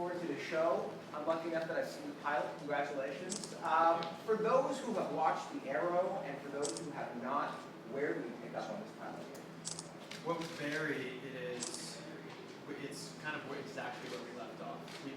forward to the show. I'm lucky enough that I've seen the pilot. Congratulations. For those who have watched The Arrow and for those who have not, where do we pick up on this pilot? Well, with Barry, it's kind of exactly where we left off. We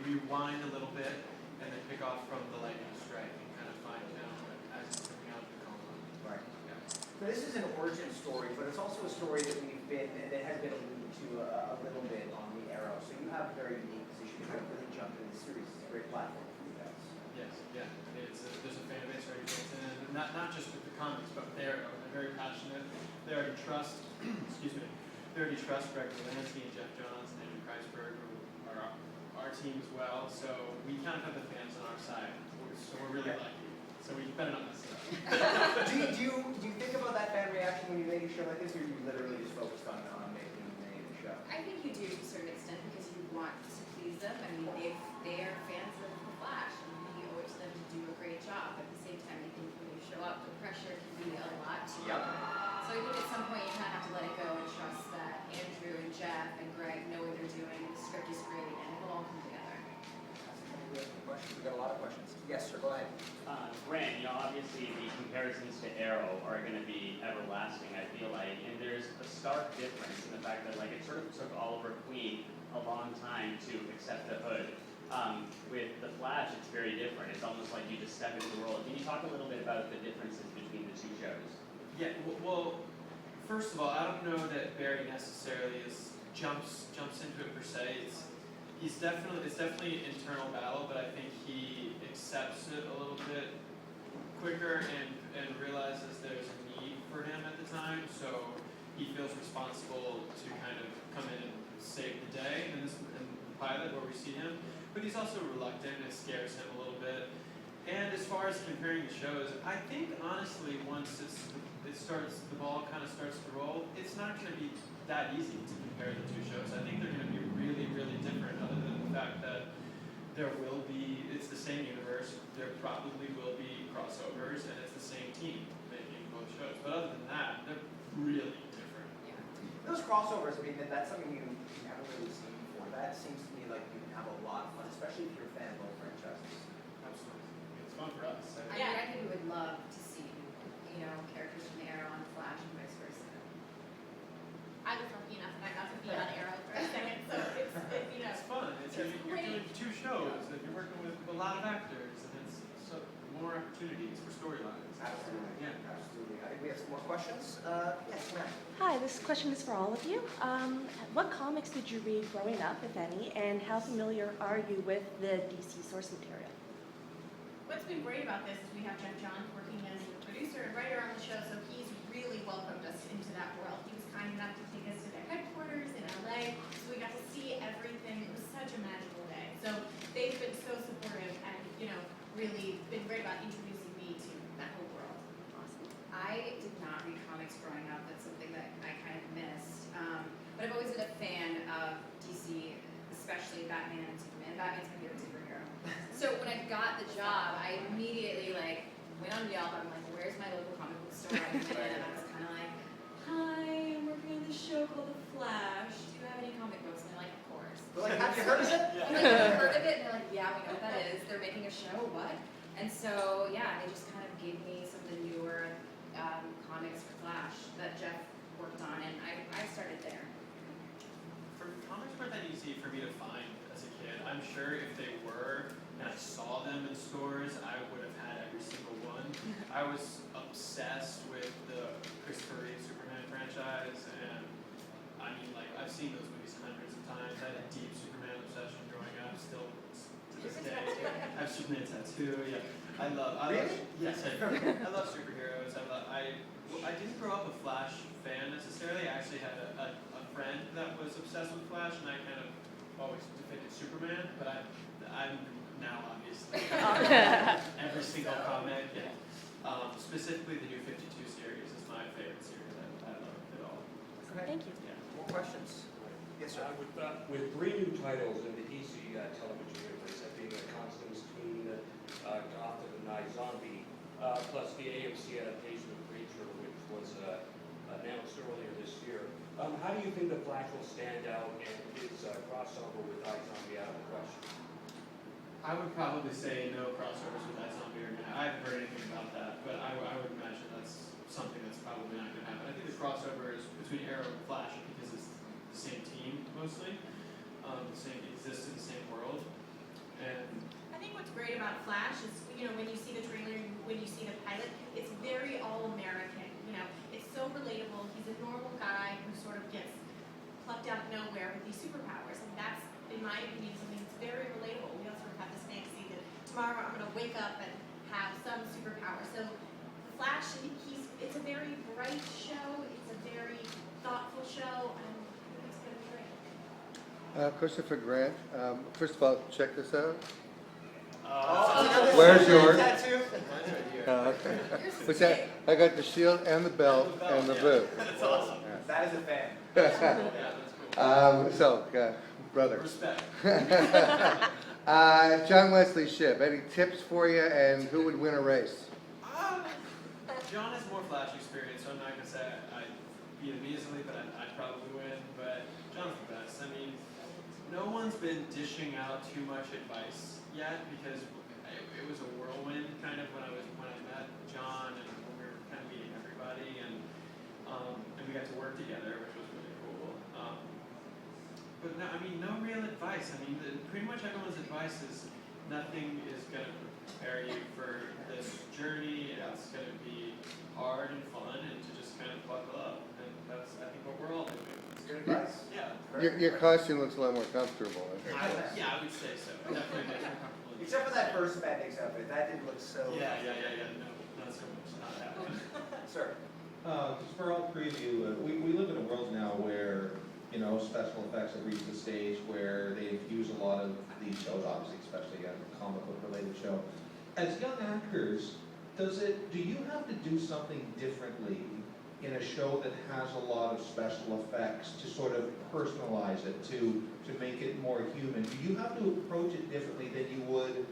rewind a little bit and then pick off from the lightning strike and kind of find him as he's coming out of the coma. Right. Yeah. So this is an origin story, but it's also a story that that has been alluded to a little bit on The Arrow. So you have a very unique position. You have really jumped into the series. It's a great platform for you guys. Yes, yeah. There's a fan base already built in, not just with the comics, but with The Arrow. They're very passionate. They already trust, excuse me, they already trust Greg Gustin and Jeff Johns and Andrew Kreisberg, who are our team as well. So we kind of have the fans on our side. So we're really lucky. So we better not mess it up. do you think about that fan reaction when you make a show like this, or are you literally just focused on making the show? I think you do to a certain extent because you want to please them. I mean, they are fans of The Flash, and we owe it to them to do a great job. At the same time, I think when you show up, the pressure can be a lot to you. So I think at some point you kind of have to let it go and trust that Andrew and Jeff and Greg know what they're doing. The script is great, and it will all come together. We've got a lot of questions. Yes, sir, go ahead. Grant, obviously the comparisons to Arrow are going to be everlasting, I feel like, and there's a stark difference in the fact that it sort of took Oliver Queen a long time to accept the hood. With The Flash, it's very different. It's almost like you just step into the role. Can you talk a little bit about the differences between the two shows? Yeah, well, first of all, I don't know that Barry necessarily jumps into it per se. It's definitely an internal battle, but I think he accepts it a little bit quicker and realizes there's a need for him at the time. So he feels responsible to kind of come in and save the day in the pilot where we see him. But he's also reluctant. It scares him a little bit. And as far as comparing the shows, I think honestly once the ball kind of starts to roll, it's not going to be that easy to compare the two shows. I think they're going to be really, really different, other than the fact that it's the same universe, there probably will be crossovers, and it's the same team making both shows. But other than that, they're really different. Yeah. Those crossovers, I mean, that's something you haven't really seen before. That seems to me like you can have a lot of fun, especially if you're a fan of both franchises. Absolutely. It's fun for us. I mean, I think we would love to see, characters from the Arrow on The Flash and vice versa. I was lucky enough that I got to be on Arrow for a second, so it's It's fun. You're doing two shows, and you're working with a lot of actors, and it's more opportunities for storylines. Absolutely. Yeah. Absolutely. I think we have some more questions. Yes, ma'am. Hi, this question is for all of you. What comics did you read growing up, if any, and how familiar are you with the DC source material? What's been great about this is we have Jeff Johns working as a producer and writer on the show, so he's really welcomed us into that world. He was kind enough to take us to their headquarters in LA, so we got to see everything. It was such a magical day. So they've been so supportive and, really been great about introducing me to that whole world. Awesome. I did not read comics growing up. That's something that I kind of missed. But I've always been a fan of DC, especially Batman and Superman. Batman's my favorite superhero. So when I got the job, I immediately went on Yelp. I'm like, where's my local comic book store? I went in and I was kind of like, hi, I'm working on this show called The Flash. Do you have any comic books? And they're like, of course. We're like, have you heard of it? I'm like, have you heard of it? And they're like, yeah, we know what that is. They're making a show. What? And so, yeah, they just kind of gave me some of the newer comics for Flash that Jeff worked on, and I started there. For comics weren't that easy for me to find as a kid. I'm sure if they were, and I saw them in stores, I would have had every single one. I was obsessed with the Christopher Reeve Superman franchise, and I mean, I've seen those movies hundreds of times. I had a deep Superman obsession growing up, still to this day. I have Superman tattoo. Yeah, I love. Yes, I love superheroes. I didn't grow up a Flash fan necessarily. I actually had a friend that was obsessed with Flash, and I kind of always defended Superman. But I'm now obviously every single comic. Yeah. Specifically, the new 52 series is my favorite series. I love it all. Okay. Thank you. Yeah. More questions? Yes, sir. With 3 new titles in the DC television universe, that being Constance, Queen, Gotham, and iZombie, plus the AMC adaptation of Preacher, which was announced earlier this year, how how do you think the Flash will stand out and his crossover with iZombie out of the question? I would probably say no crossovers with iZombie or not. I haven't heard anything about that, but I would imagine that's something that's probably not going to happen. I think the crossover is between Arrow and Flash because it's the same team mostly, exists in the same world, and I think what's great about Flash is, when you see the trailer, when you see the pilot, it's very all-American, it's so relatable. He's a normal guy who sort of gets plucked out of nowhere with these superpowers, and that's, in my opinion, something that's very relatable. We all sort of have this fantasy that tomorrow I'm going to wake up and have some superpower. So the Flash, it's a very bright show, it's a very thoughtful show, and I think it's going to be great. Christopher Grant. First of all, check this out. Oh, Where's yours? Tattoo? mine's right here. Oh, okay. Yours is What's that? I got the shield and the belt and the boot. That's awesome. That is a fan. Yeah, that's cool. Brother. Respect. John Wesley Shipp. Any tips for you, and who would win a race? John has more Flash experience, so I'm not going to say I'd beat him easily, but I'd probably win. But John's the best. I mean, no one's been dishing out too much advice yet because it was a whirlwind kind of when I met John and when we were kind of meeting everybody and we got to work together, which was really cool. But no, I mean, no real advice. I mean, pretty much everyone's advice is nothing is going to prepare you for this journey. It's going to be hard and fun, and to just kind of buckle up. And that's, I think, what we're all doing. It's good advice. Yeah. Your costume looks a lot more comfortable. Yeah, I would say so. Definitely much more comfortable. Except for that first Bendix outfit, that didn't look so. Yeah. No, not so much. Not that one. Sir. Just for all three of you, we live in a world now where, special effects have reached a stage where they use a lot of these shows, obviously, especially a comic book related show. As young actors, do you have to do something differently in a show that has a lot of special effects to sort of personalize it, to make it more human? Do you have to approach it differently than you would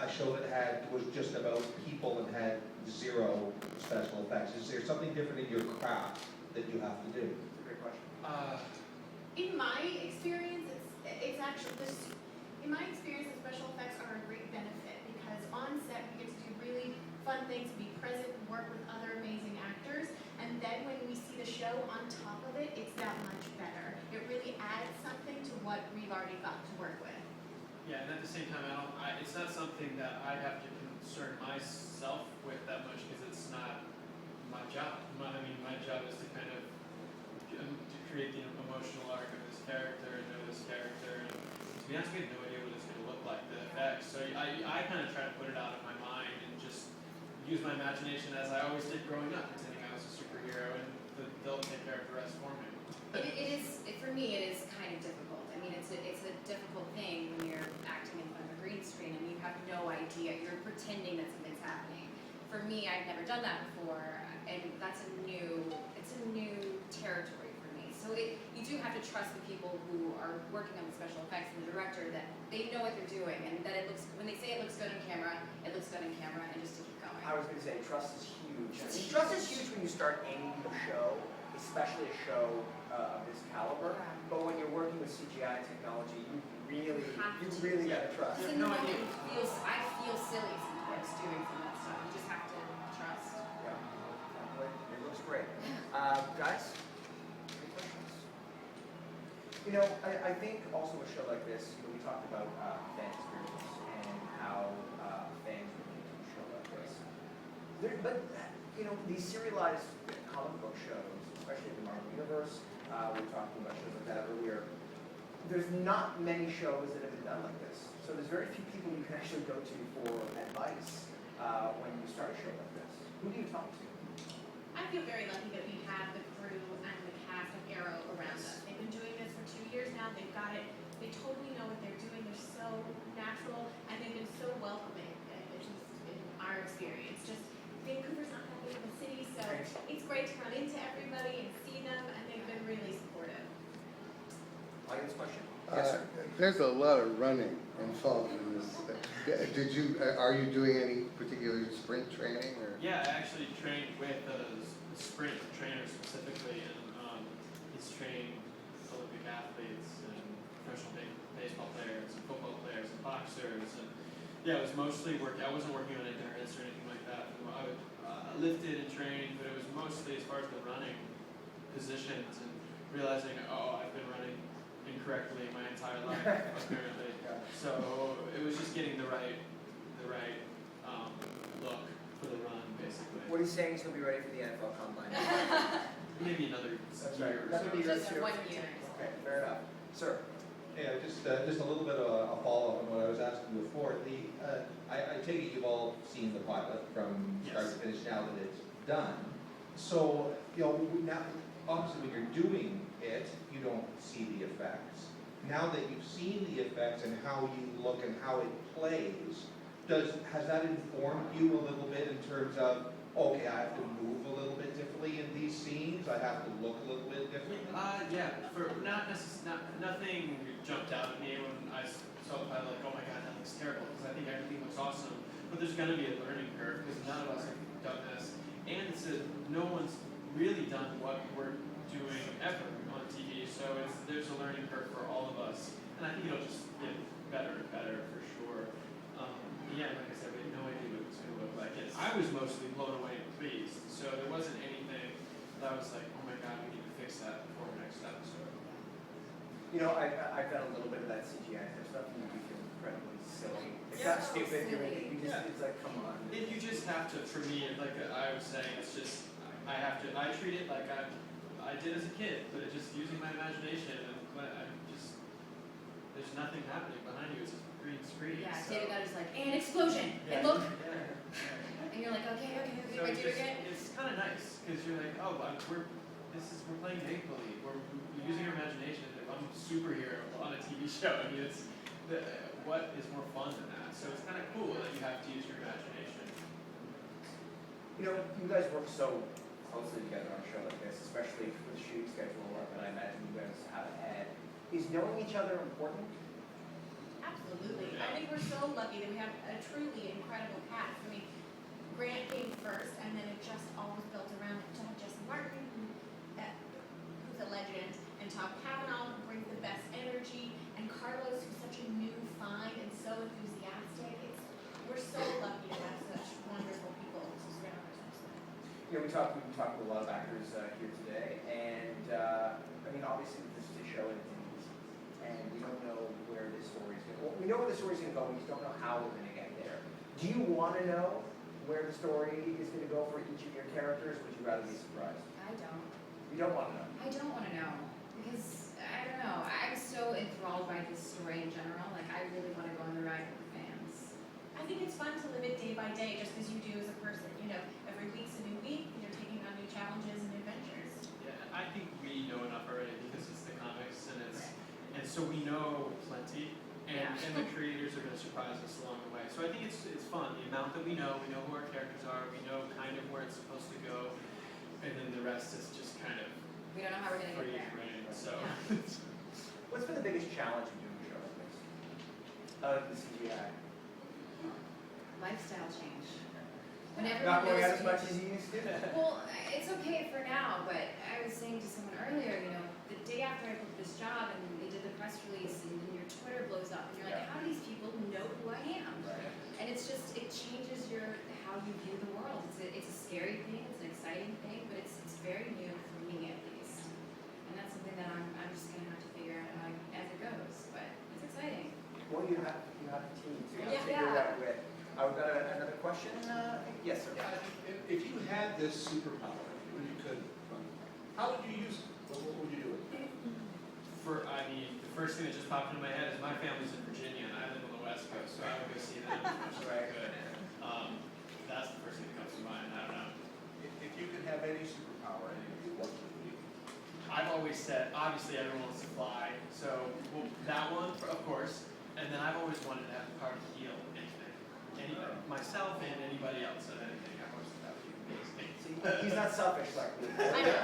a show that was just about people and had zero special effects? Is there something different in your craft that you have to do? That's a great question. In my experience, it's actually this. In my experience, the special effects are a great benefit because on set we get to do really fun things, be present, work with other amazing actors, and then when we see the show on top of it, it's that much better. It really adds something to what we've already got to work with. Yeah, and at the same time, it's not something that I have to concern myself with that much because it's not my job. My job is to kind of to create the emotional arc of this character and know this character. And to be honest, we have no idea what it's going to look like, the effects. So I kind of try to put it out of my mind and just use my imagination as I always did growing up, pretending I was a superhero, and they'll take care of the rest for me. For me, it is kind of difficult. I mean, it's a difficult thing when you're acting in front of a green screen and you have no idea. You're pretending that something's happening. For me, I've never done that before, and it's a new territory for me. So you do have to trust the people who are working on the special effects and the director that they know what they're doing, and that when they say it looks good on camera, it looks good on camera, and just to keep going. I was going to say, trust is huge. I mean, trust is huge when you start any new show, especially a show of this caliber. But when you're working with CGI technology, you really got to trust. Because in the moment, I feel silly sometimes doing some of that stuff. You just have to trust. Yeah, definitely. It looks great. Guys, any questions? I think also a show like this, we talked about fan experience and how fans would get to a show like this. But these serialized comic book shows, especially the Marvel Universe, we were talking about shows like that earlier. There's not many shows that have been done like this. So there's very few people you can actually go to for advice when you start a show like this. Who do you talk to? I feel very lucky that we have the crew and the cast of Arrow around us. They've been doing this for 2 years now. They've got it. They totally know what they're doing. They're so natural, and they've been so welcoming, at least in our experience. Just Vancouver's not that big of a city, so it's great to run into everybody and see them, and they've been really supportive. Audience question? Yes, sir. There's a lot of running involved in this. Are you doing any particular sprint training? Or? Yeah, I actually trained with a sprint trainer specifically, and he's trained Yeah, it was mostly work. I wasn't working on endurance or anything like that. I would, lifted and trained, but it was mostly as far as the running positions and realizing, oh, I've been running incorrectly my entire life apparently. So it was just getting the right look for the run, basically. What he's saying is he'll be ready for the NFL Combine. Maybe another That's year right. or Another so. year. Just 1 year. Okay, fair enough. Sir? Yeah, just a little bit of a follow-up on what I was asking before. I take it you've all seen the pilot from start to finish now that it's done. So, now, obviously when you're doing it, you don't see the effects. Now that you've seen the effects and how you look and how it plays, has that informed you a little bit in terms of, okay, I have to move a little bit differently in these scenes, I have to look a little bit differently? Yeah, for nothing jumped out at me when I saw the pilot, like, oh my god, that looks terrible, because I think everything looks awesome. But there's gonna be a learning curve, because none of us have done this. And no one's really done what we're doing ever on TV, so there's a learning curve for all of us. And I think it'll just get better and better for sure. Yeah, like I said, we had no idea what it was gonna look like. And I was mostly blown away and pleased, so there wasn't anything that I was like, oh my god, we need to fix that before the next episode. I've done a little bit of that CGI type stuff, and you do feel incredibly silly. It's Yeah. not stupid, Silly. it's like, come on. And you just have to, for me, like I was saying, it's just, I treat it like I did as a kid, but it's just using my imagination, and there's nothing happening behind you, it's a green screen. Yeah, so. David got is like, and explosion, and look, and you're like, okay, So I do it again. it's kind of nice, because you're like, oh, we're playing make-believe, we're using our imagination. If I'm a superhero on a TV show, I mean, what is more fun than that? So it's kind of cool that you have to use your imagination. You guys work so closely together on a show like this, especially for the shooting schedule that I imagine you guys have ahead. Is knowing each other important? Absolutely. I think we're so lucky that we have a truly incredible cast. I mean, Grant came first, and then it just all was built around Jesse Martin, who's a legend, and Tom Cavanaugh, who brings the best energy, and Carlos, who's such a new find and so enthusiastic. We're so lucky to have such wonderful people to surround ourselves with. We talked with a lot of actors here today, and obviously this is a show in its infancy, and we don't know where this story is going to go. We know where the story is going to go, we just don't know how we're going to get there. Do you want to know where the story is going to go for each of your characters, or would you rather be surprised? I don't. You don't want to know. I don't want to know, because, I don't know, I'm so enthralled by this story in general, like, I really want to go on the ride with the fans. I think it's fun to live it day by day, just as you do as a person. Every week's a new week, and you're taking on new challenges and adventures. Yeah, I think we know enough already because it's the comics and so we know plenty and the creators are going to surprise us along the way. So I think it's fun. The amount that we know who our characters are, we know kind of where it's supposed to go, and then the rest is just kind of We don't know how we're going to free get there. reign. So What's been the biggest challenge of doing a show like this? Other than the CGI? Lifestyle change. When everyone Not going out knows as much as you used to? Well, it's okay for now, but I was saying to someone earlier, the day after I booked this job and they did the press release and then your Twitter blows up and you're like, how do these people know who I am? Right. And it's just, it changes how you view the world. It's a scary thing, it's an exciting thing, but it's very new for me at least. And that's something that I'm just gonna have to figure out as it goes, but it's exciting. Well, you have a team, so you have to Yeah. figure it out with. I've got another question. Yes, sir. If you had this superpower, when you could, how would you use it? What would you do with it? the first thing that just popped into my head is my family's in Virginia and I live on the West Coast, so I would go see them as much as I could. That's the first thing that comes to mind. I don't know. If you could have any superpower, what would it be? I've always said, obviously everyone wants to fly, so that one, of course, and then I've always wanted to have the power to heal anything, myself and anybody else at anything. I've always thought that would be amazing. He's not selfish like me. I know.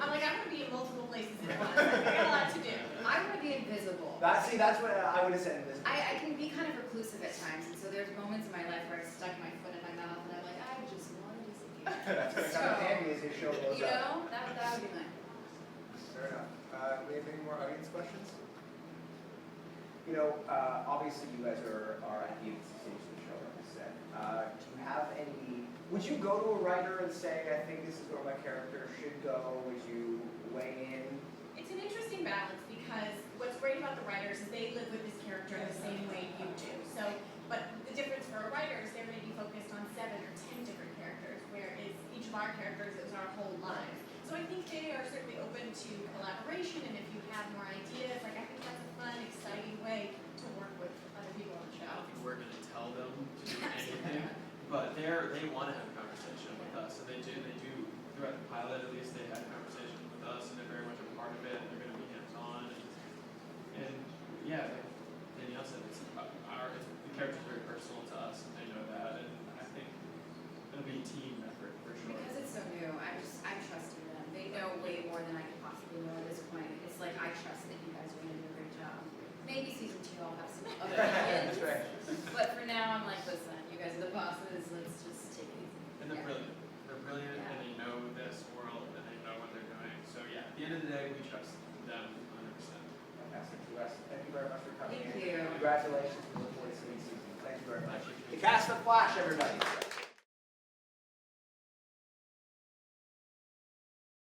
I'm like, I want to be in multiple places at once. I got a lot to do. I want to be invisible. That's what I would have said in this. I can be kind of reclusive at times, and so there's moments in my life where I stuck my foot in my mouth and I'm like, I just want to disappear. That's what kind of handy as his show goes You up. know, that would be nice. Fair enough. We have any more audience questions? Obviously you guys are at the infancy stage of the show. then. Do you have any, would you go to a writer and say, I think this is where my character should go? Would you weigh in? It's an interesting balance because what's great about the writers is they live with this character the same way you do. So, but the difference for a writer is they're going to be focused on 7 or 10 different characters, whereas each of our characters is our whole lives. So I think they are certainly open to collaboration, and if you have more ideas, like I think that's a fun, exciting way to work with other people on the I show. don't think we're gonna tell them to do anything, but they wanna have a conversation with us, and they do, throughout the pilot at least, they had conversations with us, and they're very much a part of it, and they're gonna be hands-on, and yeah, like Danielle said, the character's very personal to us, and they know that, and I think it'll be a team effort for sure. Because it's so new, I'm trusting them. They know way more than I could possibly know at this point. It's like, I trust that you guys are gonna do a great job. Maybe season 2 I'll have some other opinions. That's right. But for now, I'm like, listen, you guys are the bosses, let's just take it easy. And they're Yeah. brilliant. They're brilliant, Yeah. and they know this world, and they know what they're doing. So yeah, at the end of the day, we trust them 100%. Fantastic. Wes, thank you very much for coming in. Thank you. Congratulations. We look forward to seeing season. Thank you very much. The cast of Flash, everybody.